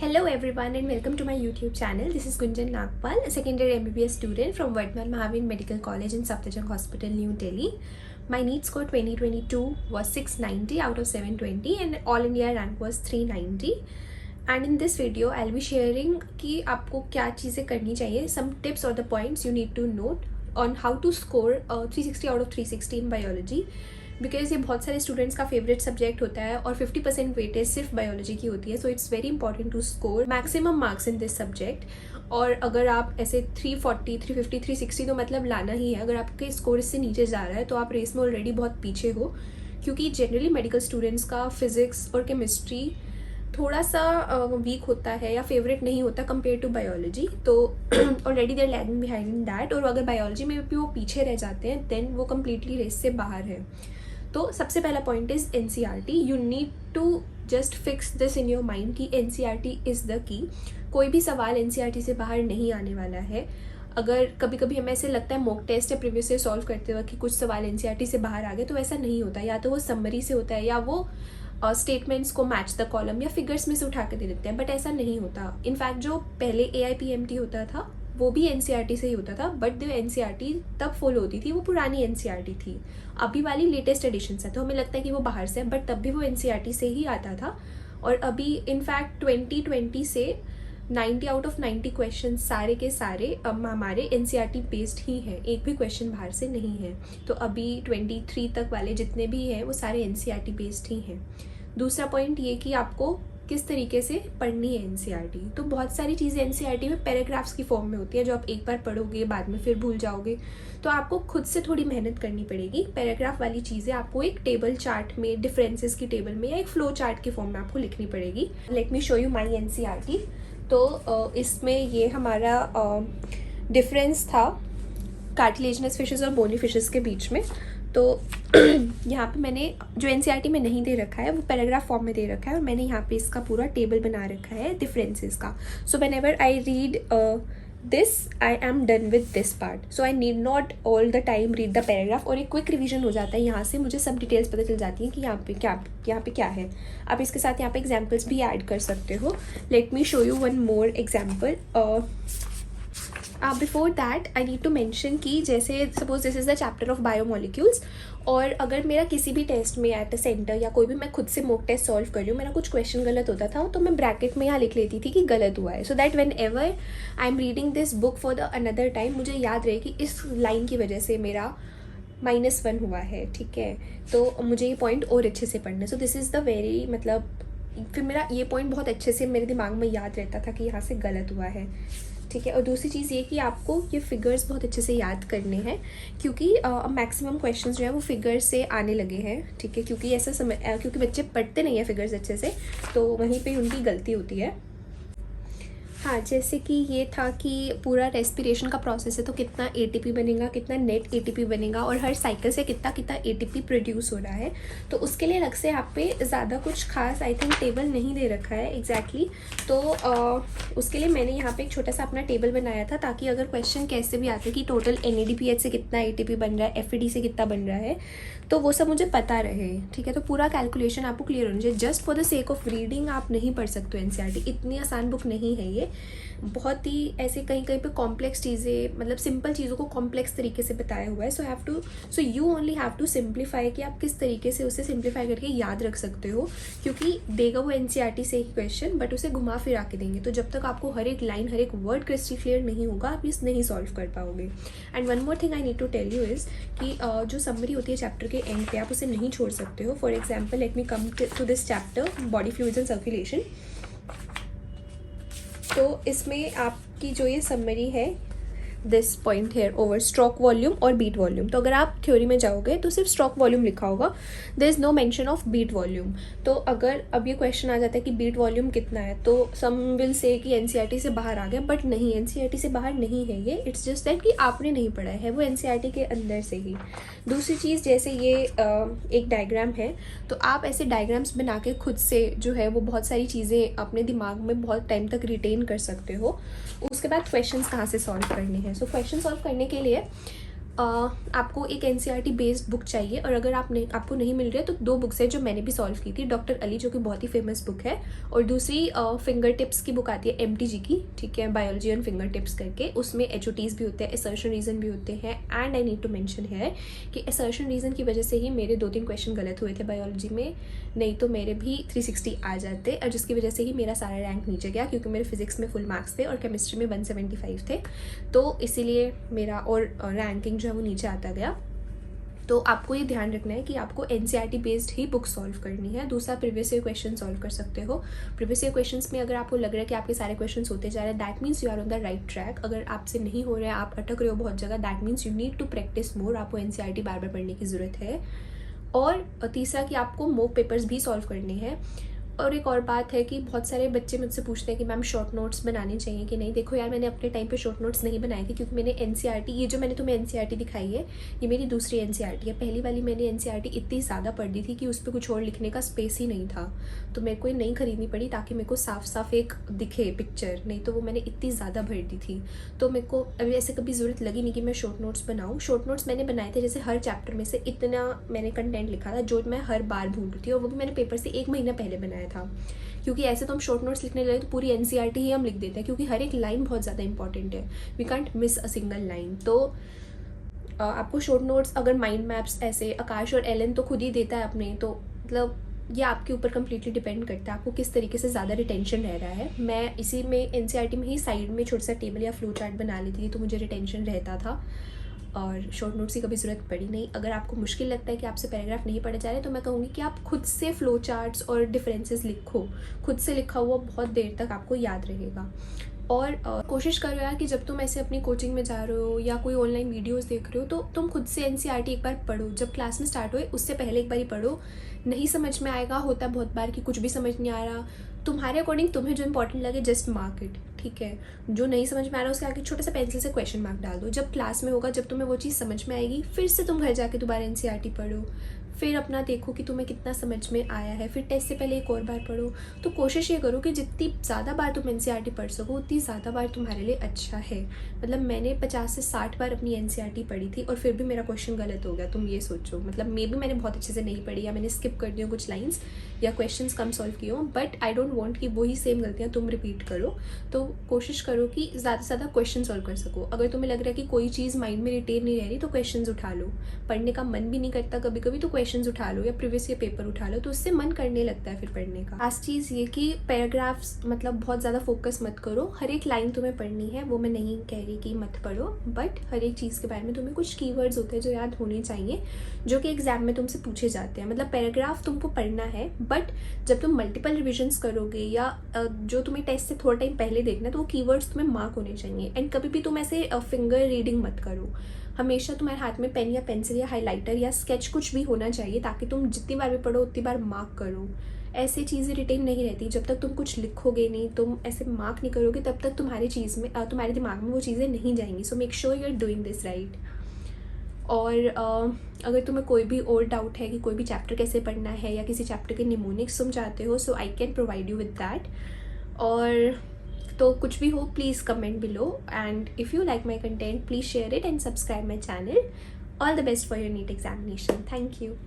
Hello everyone and welcome to my YouTube channel. This is Gunjan Nagpal, a second year MBBS student from Vardhman Mahavir Medical College in Safdarjung Hospital, New Delhi. My NEET score 2022 was 690 out of 720 and All India rank was 390. And in this video, I'll be sharing कि आपको क्या चीज़ें करनी चाहिए, some tips or the points you need to note on how to score 360 out of 360 in biology. Because ये बहुत सारे students का फेवरेट सब्जेक्ट होता है और 50% वेटेज सिर्फ बायोलॉजी की होती है. So it's very important to score maximum marks in this subject. और अगर आप ऐसे 340, 350, 360 तो मतलब लाना ही है. अगर आपके स्कोर इससे नीचे जा रहा है तो आप रेस में ऑलरेडी बहुत पीछे हो, क्योंकि जनरली मेडिकल स्टूडेंट्स का फिजिक्स और केमिस्ट्री थोड़ा सा वीक होता है या फेवरेट नहीं होता कंपेयर टू बायोलॉजी. तो already there lagging behind in that. और अगर बायोलॉजी में भी वो पीछे रह जाते हैं देन वो कम्प्लीटली रेस से बाहर है. तो सबसे पहला point is NCERT. You need to just fix this in your mind कि NCERT इज़ द की. कोई भी सवाल NCERT से बाहर नहीं आने वाला है. अगर कभी कभी हमें ऐसे लगता है मॉक टेस्ट या प्रीवियस से सॉल्व करते वक्त कि कुछ सवाल NCERT से बाहर आ गए, तो ऐसा नहीं होता. या तो वो समरी से होता है या वो स्टेटमेंट्स को मैच द कॉलम या फिगर्स में से उठा के दे देते हैं, बट ऐसा नहीं होता. इनफैक्ट जो पहले AIPMT होता था वो भी NCERT से ही होता था, बट जो NCERT तब फॉलो होती थी वो पुरानी NCERT थी. अभी वाली लेटेस्ट एडिशन है तो हमें लगता है कि वो बाहर से है, बट तब भी वो NCERT से ही आता था. और अभी इनफैक्ट 2020 से 90 आउट ऑफ 90 क्वेश्चन सारे के सारे हमारे NCERT बेस्ड ही हैं. एक भी क्वेश्चन बाहर से नहीं है. तो अभी 23 तक वाले जितने भी हैं वो सारे NCERT बेस्ड ही हैं. दूसरा पॉइंट ये कि आपको किस तरीके से पढ़नी है NCERT. तो बहुत सारी चीज़ें NCERT में पैराग्राफ्स की फॉर्म में होती है जो आप एक बार पढ़ोगे बाद में फिर भूल जाओगे. तो आपको खुद से थोड़ी मेहनत करनी पड़ेगी. पैराग्राफ वाली चीज़ें आपको एक टेबल चार्ट में, डिफरेंसेस की टेबल में या एक फ्लो चार्ट के फॉर्म में आपको लिखनी पड़ेगी. Late me show you my NCERT. तो इसमें ये हमारा डिफरेंस था कार्टिलेजिनस फिशेस और बोनी फिशेस के बीच में. तो यहाँ पे मैंने जो NCERT में नहीं दे रखा है वो पैराग्राफ फॉर्म में दे रखा है और मैंने यहाँ पे इसका पूरा टेबल बना रखा है डिफरेंसेस का. So when ever I read this I am done with this part. So I need not all the time read the paragraph. और एक क्विक रिवीजन हो जाता है यहाँ से. मुझे सब डिटेल्स पता चल जाती हैं कि यहाँ पे क्या है. आप इसके साथ यहाँ पे एग्जाम्पल्स भी ऐड कर सकते हो. Let me show you one more example. Before that I need to mention कि जैसे suppose this is the chapter of biomolecules, और अगर मेरा किसी भी टेस्ट में एट अ सेंटर या कोई भी मैं खुद से मॉक टेस्ट सॉल्व कर रही हूँ, मेरा कुछ क्वेश्चन गलत होता था तो मैं ब्रैकेट में यहाँ लिख लेती थी कि गलत हुआ है. So that when ever I am reading this book for the another time मुझे याद रहे कि इस लाइन की वजह से मेरा -1 हुआ है. ठीक है, तो मुझे ये पॉइंट और अच्छे से पढ़ना है. So this is the very मतलब फिर मेरा ये पॉइंट बहुत अच्छे से मेरे दिमाग में याद रहता था कि यहाँ से गलत हुआ है. ठीक है. और दूसरी चीज़ ये कि आपको ये फिगर्स बहुत अच्छे से याद करने हैं, क्योंकि मैक्सिमम क्वेश्चंस जो है वो फिगर्स से आने लगे हैं. ठीक है, क्योंकि ऐसा क्योंकि बच्चे पढ़ते नहीं हैं फिगर्स अच्छे से, तो वहीं पे उनकी गलती होती है. हाँ, जैसे कि ये था कि पूरा रेस्पिरेशन का प्रोसेस है तो कितना ATP बनेगा, कितना नेट ATP बनेगा और हर साइकिल से कितना कितना ATP प्रोड्यूस हो रहा है. तो उसके लिए अलग से यहाँ पे ज़्यादा कुछ खास आई थिंक टेबल नहीं दे रखा है एग्जैक्टली. तो उसके लिए मैंने यहाँ पे एक छोटा सा अपना टेबल बनाया था ताकि अगर क्वेश्चन कैसे भी आते कि टोटल NADPH से कितना ATP बन रहा है, FAD से कितना बन रहा है, तो वो सब मुझे पता रहे. ठीक है, तो पूरा कैलकुलेशन आपको क्लियर होना चाहिए. Just for the sake of reading आप नहीं पढ़ सकते हो NCERT. इतनी आसान बुक नहीं है ये. बहुत ही ऐसे कहीं कहीं पे कॉम्प्लेक्स चीज़ें, मतलब सिंपल चीज़ों को कॉम्प्लेक्स तरीके से बताया हुआ है. So you only have to simplify कि आप किस तरीके से उसे सिंप्लीफाई करके याद रख सकते हो, क्योंकि देगा वो NCERT से ही क्वेश्चन बट उसे घुमा फिरा के देंगे. तो जब तक आपको हर एक लाइन, हर एक वर्ड क्रिस्टल क्लियर नहीं होगा आप इस नहीं सॉल्व कर पाओगे. And one more thing I need to tell you is कि जो समरी होती है चैप्टर के एंड पे आप उसे नहीं छोड़ सकते हो. For example let me come to this chapter body fluids and circulation. तो इसमें आपकी जो ये समरी है this point here over stroke volume और बीट वॉल्यूम. तो अगर आप थ्योरी में जाओगे तो सिर्फ स्ट्रोक वॉल्यूम लिखा होगा, there is no mention of beat volume. तो अगर अब ये क्वेश्चन आ जाता है कि बीट वॉल्यूम कितना है तो सम विल से कि NCERT से बाहर आ गया, बट नहीं, NCERT से बाहर नहीं है ये. इट्स जस्ट दैट कि आपने नहीं पढ़ा है, वो NCERT के अंदर से ही. दूसरी चीज़, जैसे ये एक डायग्राम है तो आप ऐसे डायग्राम्स बना के खुद से जो है वो बहुत सारी चीज़ें अपने दिमाग में बहुत टाइम तक रिटेन कर सकते हो. उसके बाद क्वेश्चंस कहाँ से सॉल्व करने हैं. सो क्वेश्चन सॉल्व करने के लिए आपको एक एनसीईआरटी बेस्ड बुक चाहिए, और अगर आपको नहीं मिल रही है तो 2 बुक्स है जो मैंने भी सॉल्व की थी, डॉक्टर अली जो कि बहुत ही फेमस बुक है, और दूसरी फिंगर टिप्स की बुक आती है एमटीजी की, ठीक है, बायोलॉजी ऑन फिंगर टिप्स करके। उसमें एचओटीज भी होते हैं, असर्शन रीजन भी होते हैं, and I need to mention है कि असर्शन रीजन की वजह से ही मेरे 2-3 क्वेश्चन गलत हुए थे बायोलॉजी में, नहीं तो मेरे भी 360 आ जाते, और जिसकी वजह से ही मेरा सारा रैंक नीचे गया, क्योंकि मेरे फिजिक्स में फुल मार्क्स थे और केमिस्ट्री में 175 थे, तो इसीलिए मेरा और रैंकिंग जो है वो नीचे आता गया। तो आपको ये ध्यान रखना है कि आपको एनसीईआरटी बेस्ड ही बुक सॉल्व करनी है। दूसरा, प्रीवियस ईयर क्वेश्चन सॉल्व कर सकते हो। प्रीवियस ईयर क्वेश्चंस में अगर आपको लग रहा है कि आपके सारे क्वेश्चंस होते जा रहे हैं, that means you are on the right track. अगर आपसे नहीं हो रहा है, आप अटक रहे हो बहुत जगह, that means you need to practice more. आपको एनसीईआरटी बार बार पढ़ने की ज़रूरत है। और तीसरा कि आपको मॉक पेपर्स भी सॉल्व करने हैं। और एक और बात है कि बहुत सारे बच्चे मुझसे पूछते हैं कि मैम शॉर्ट नोट्स बनाने चाहिए कि नहीं। देखो यार, मैंने अपने टाइम पे शॉर्ट नोट्स नहीं बनाए थे, क्योंकि मैंने एनसीईआरटी, ये जो मैंने तुम्हें एनसीईआरटी दिखाई है, ये मेरी दूसरी एनसीईआरटी है। पहली वाली मैंने एनसीईआरटी इतनी ज़्यादा पढ़ दी थी कि उस पर कुछ और लिखने का स्पेस ही नहीं था, तो मेरे को ये नहीं खरीदनी पड़ी ताकि मेरे को साफ साफ एक दिखे पिक्चर, नहीं तो वो मैंने इतनी ज़्यादा भर दी थी। तो मेरे को अभी ऐसे कभी ज़रूरत लगी नहीं कि मैं शॉर्ट नोट्स बनाऊँ। शॉर्ट नोट्स मैंने बनाए थे, जैसे हर चैप्टर में से इतना मैंने कंटेंट लिखा था जो मैं हर बार भूल रही थी, और वो भी मैंने पेपर से 1 महीना पहले बनाया था, क्योंकि ऐसे तो हम शॉर्ट नोट्स लिखने लगे तो पूरी एनसीईआरटी ही हम लिख देते हैं, क्योंकि हर एक लाइन बहुत ज़्यादा इंपॉर्टेंट है। We can't miss a single line. तो आपको शॉर्ट नोट्स, अगर माइंड मैप्स ऐसे आकाश और एलन तो खुद ही देता है अपने, तो मतलब ये आपके ऊपर कम्प्लीटली डिपेंड करता है आपको किस तरीके से ज़्यादा रिटेंशन रह रहा है। मैं इसी में एनसीईआरटी में ही साइड में छोटा सा टेबल या फ्लो चार्ट बना लेती थी, तो मुझे रिटेंशन रहता था और शॉर्ट नोट्स की कभी ज़रूरत पड़ी नहीं। अगर आपको मुश्किल लगता है कि आपसे पैराग्राफ नहीं पढ़े जा रहे, तो मैं कहूँगी कि आप खुद से फ्लो चार्ट्स और डिफरेंसेस लिखो। खुद से लिखा हुआ बहुत देर तक आपको याद रहेगा। और कोशिश करो यार कि जब तुम ऐसे अपनी कोचिंग में जा रहे हो या कोई ऑनलाइन वीडियोस देख रहे हो, तो तुम खुद से एनसीईआरटी एक बार पढ़ो। जब क्लास में स्टार्ट होए उससे पहले एक बार ही पढ़ो। नहीं समझ में आएगा, होता है बहुत बार कि कुछ भी समझ नहीं आ रहा, तुम्हारे अकॉर्डिंग तुम्हें जो इंपॉर्टेंट लगे जस्ट मार्क इट, ठीक है। जो नहीं समझ में आ रहा उसके आगे छोटा सा पेंसिल से क्वेश्चन मार्क डाल दो। जब क्लास में होगा, जब तुम्हें वो चीज़ समझ में आएगी, फिर से तुम घर जाके दोबारा एनसीईआरटी पढ़ो, फिर अपना देखो कि तुम्हें कितना समझ में आया है, फिर टेस्ट से पहले एक और बार पढ़ो। तो कोशिश ये करो कि जितनी ज़्यादा बार तुम एनसीईआरटी पढ़ सको उतनी ज़्यादा बार तुम्हारे लिए अच्छा है। मतलब मैंने 50 से 60 बार अपनी एनसीईआरटी पढ़ी थी और फिर भी मेरा क्वेश्चन गलत हो गया। तुम ये सोचो, मतलब मे भी मैंने बहुत अच्छे से नहीं पढ़ी, या मैंने स्किप कर दी कुछ लाइन्स, या क्वेश्चंस कम सॉल्व किए हों, बट आई डोंट वांट कि वही सेम गलतियाँ तुम रिपीट करो। तो कोशिश करो कि ज़्यादा से ज़्यादा क्वेश्चन सॉल्व कर सको। अगर तुम्हें लग रहा है कि कोई चीज़ माइंड में रिटेन नहीं रह रही, तो क्वेश्चंस उठा लो। पढ़ने का मन भी नहीं करता कभी कभी, तो क्वेश्चंस उठा लो या प्रीवियस ईयर पेपर उठा लो, तो उससे मन करने लगता है फिर पढ़ने का। लास्ट चीज़ ये कि पैराग्राफ्स मतलब बहुत ज़्यादा फोकस मत करो। हर एक लाइन तुम्हें पढ़नी है, वो मैं नहीं कह रही कि मत पढ़ो, बट हर एक चीज़ के बारे में तुम्हें कुछ कीवर्ड्स होते हैं जो याद होने चाहिए, जो कि एग्जाम में तुमसे पूछे जाते हैं। मतलब पैराग्राफ तुमको पढ़ना है, बट जब तुम मल्टीपल रिविजन्स करोगे या जो तुम्हें टेस्ट से थोड़ा टाइम पहले देखना है, तो वो कीवर्ड्स तुम्हें मार्क होने चाहिए। एंड कभी भी तुम ऐसे फिंगर रीडिंग मत करो। हमेशा तुम्हारे हाथ में पेन या पेंसिल या हाइलाइटर या स्केच कुछ भी होना चाहिए, ताकि तुम जितनी बार भी पढ़ो उतनी बार मार्क करो। ऐसे चीज़ें रिटेन नहीं रहती। जब तक तुम कुछ लिखोगे नहीं, तुम ऐसे मार्क नहीं करोगे, तब तक तुम्हारी चीज़ में तुम्हारे दिमाग में वो चीज़ें नहीं जाएंगी। So make sure you are doing this right. और अगर तुम्हें कोई भी और डाउट है कि कोई भी चैप्टर कैसे पढ़ना है या किसी चैप्टर के निमोनिक्स तुम चाहते हो, so I can provide you with that. और तो कुछ भी हो, please comment below, and if you like my content please share it and subscribe my channel. All the best for your NEET examination. Thank you.